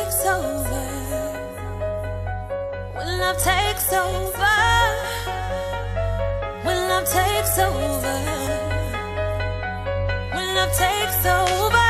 takes over, when love takes over, when love takes over, when love takes over.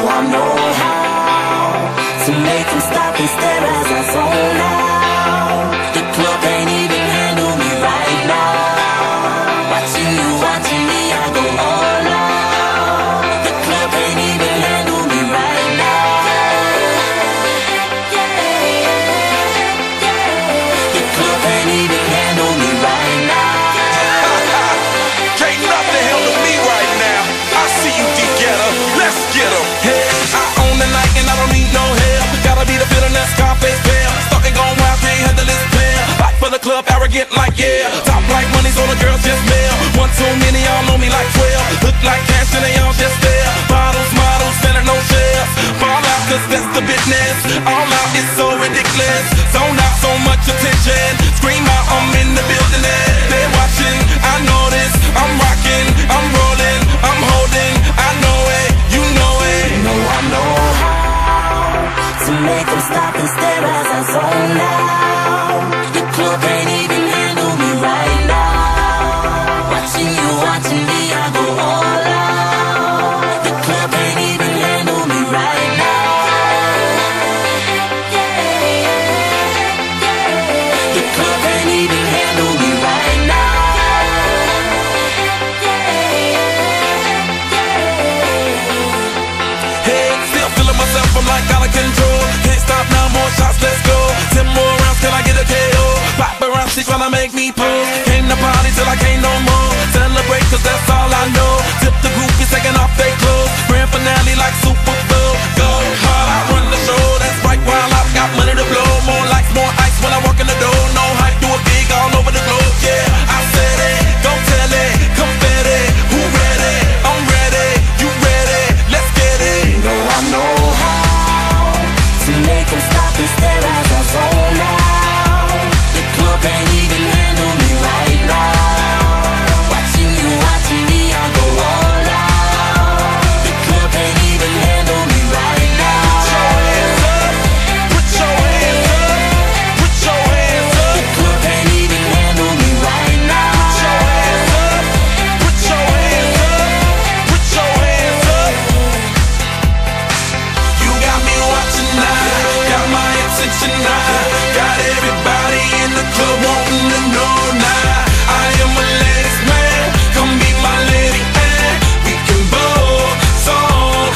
I know how to make them stop and stare as I zone out. The club can't even handle me right now. Watching you, watching me, I go all out. The club can't even handle me right now. The club can't even handle me right now. Can't nothing handle me right now. I see you, D-Getter. Let's get 'em. I own the night and I don't need no help. Gotta be the feeling that Scarface fell. Starting going wild, can't handle this player. Back for the club, arrogant like yeah. Top like money, so the girls just mail. One too many, y'all know me like 12. Look like cash and they all just there. Bottles, models, selling no shares. Fall out, cause that's the business. All out is so ridiculous. Zone out, so much attention. Scream out, I'm in the building and they're watching. I know this, I'm rocking, I'm rolling, I'm holding. I know it, you know it. I know how to make them stop and stare as I zone out. The club can't even handle me right now. Watching you, watching me, I go all out. The club can't even handle me right now. The club can't even handle me right now. I'm like out of control. Can't stop now, more shots, let's go. 10 more rounds, can I get a KO? Pop around, she tryna make me pull. Came to party till I can't no more. Celebrate, cause that's all I know. Tip the groupies taking off their clothes. Grand finale like Super Bowl. Go hard, I run the show. That's right, while I've got money to blow. More lights, more ice when I walk in the door. No hype, do it big all over the globe. Yeah, I said it, don't tell it. Confetti, who ready? I'm ready, you ready? Let's get it. I know to make them stop and stare as I zone out. The club can't even handle me right now. Watching you, watching me, I go all out. The club can't even handle me right now. Put your hands up, put your hands up, put your hands up. The club can't even handle me right now. Put your hands up, put your hands up, put your hands up. You got me watching now, got my attention now. Got everybody in the club wanting to know now. I am a ladies man, come be my lady and we can both song.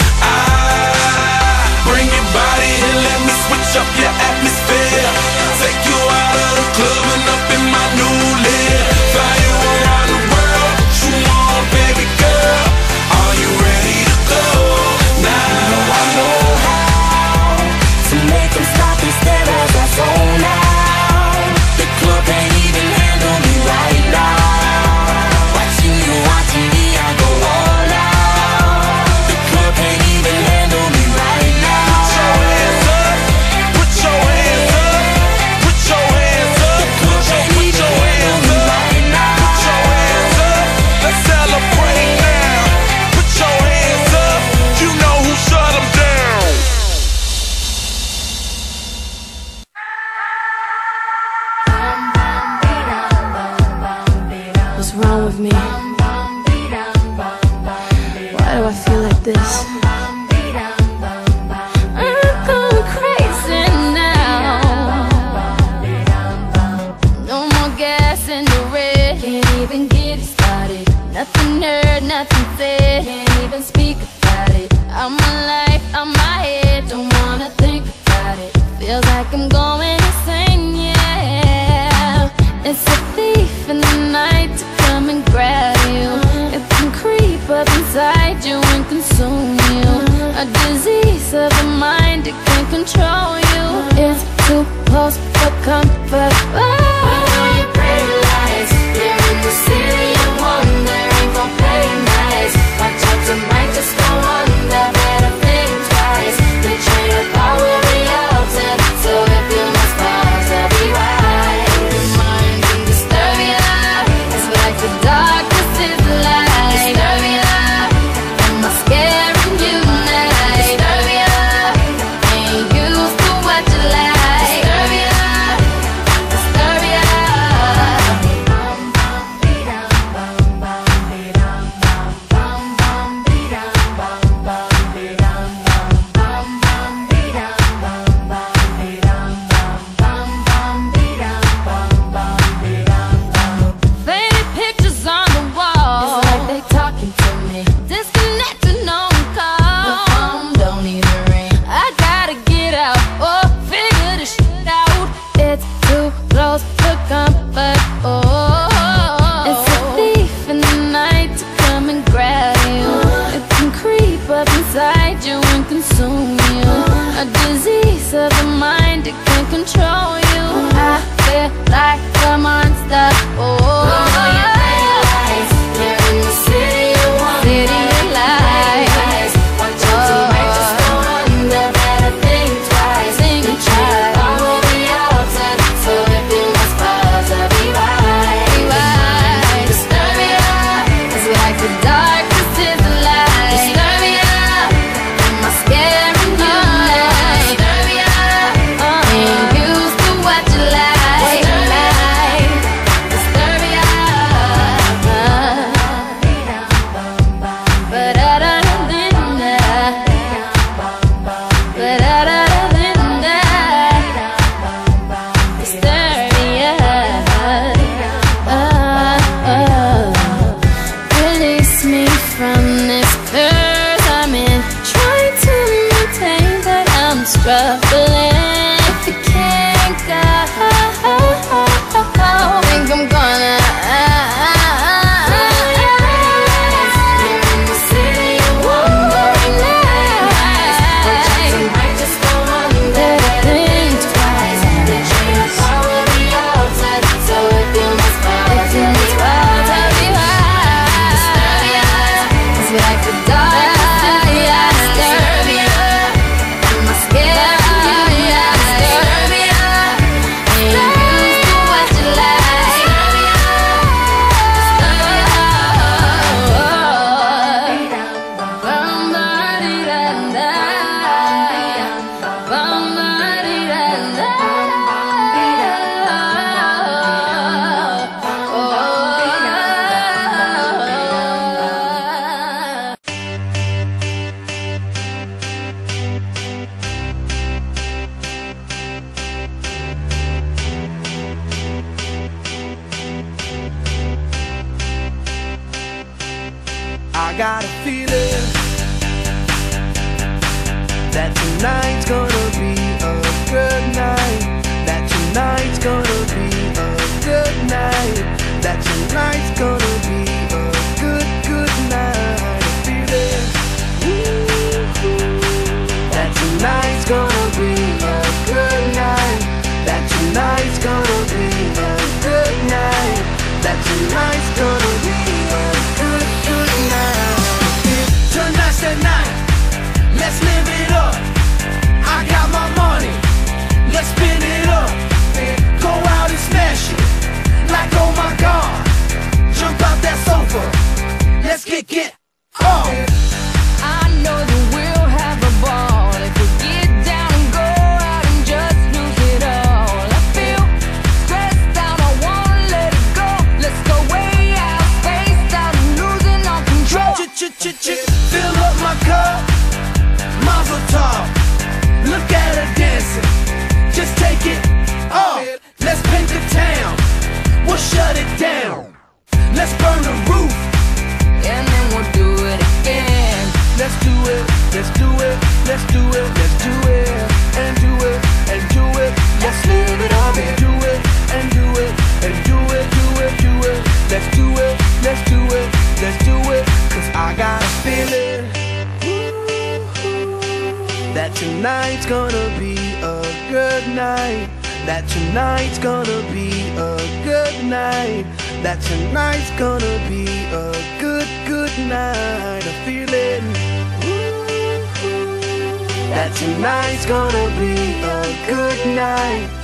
Bring your body and let me switch up your atmosphere. Take you out of the club and up in my new live. Fly you around the world, what you want, baby girl? Are you ready to go now? I know how to make them stop and stare as I zone out. The club can't even handle me right now. Watching you, watching me, I go all out. The club can't even handle me right now. Put your hands up, put your hands up, put your hands up, The club can't even handle me right now. put your hands up. Let's celebrate now. Put your hands up, you know who shut 'em down. What's wrong with me? Why do I feel like this? I'm going crazy now. Feels like I'm going insane, yeah. It's a thief in the night to come and grab you. It can creep up inside you and consume you. A disease of the mind, it can control you. It's too close for comfort. Put on your pretty lights. You're in the city of wonder, ain't gon' play nice. Watch out, you might just go under. Better think twice. The train of thought will be altered, so if you must pause, I'll be right. Your mind can disturb you. It's like the darkness is the light. Disturb you. Am I scaring you now? Disturb you. Ain't used to what you like. Disturb you. Disturb you. Bum bum be-dum, bum bum be-dum, bum bum be-dum, bum bum be-dum, bum bum be-dum, bum bum be-dum, bum bum be-dum, bum bum be-dum. Faded pictures on the wall. It's like they talking to me. Disconnected, no call. The phone don't even ring. I gotta get out or figure this shit out. It's too close for comfort. Oh, it's a thief in the night to come and grab you. It can creep up inside you and consume you. A disease of the mind, it can control you. I feel like a monster. Oh, you're in the city of wonder. City of lights. Watch out, you might just go under. Better think twice. Think twice. I will be altered, so if you must pause, I'll be right. Disturb you. It's like the darkness is the light. Disturb you. Am I scaring you now? Disturb you. Ain't used to what you like. Disturb you. Release me from this curse I'm in. Trying to maintain, but I'm struggling. If you can't go, think I'm gonna. You're in the city of wonder. You might just go under. Think twice. The train of thought will be altered, so if you must pause, I'll be right. Disturb you. It's like the darkness is the light. Disturb you. Am I scared of you? Disturb you. Ain't used to what you like. Disturb you. I got a feeling that tonight's gonna be a good night. That tonight's gonna be a good night. That tonight's gonna be a good night. A feeling that tonight's gonna be a good night. That tonight's gonna be a good night. That tonight's gonna be a good night. Tonight's the night, let's live it up. I got my money, let's spin it up. Go out and smash it, like oh my god. Jump out that sofa, let's get on. I know that we'll have a ball if we get down and go out and just lose it all. I feel stressed out, I wanna let it go. Let's go way out, spaced out, and losing all control. Fill up my cup, Mazel tov. Look at her dancing, just take it off. Let's paint the town, we'll shut it down. Let's burn the roof, And then we'll do it again. let's do it, let's do it, let's do it, let's do it, and do it, and do tonight's gonna be a good night. That tonight's gonna be a good night. That tonight's gonna be a good, good night. I feel it. That tonight's gonna be a good night.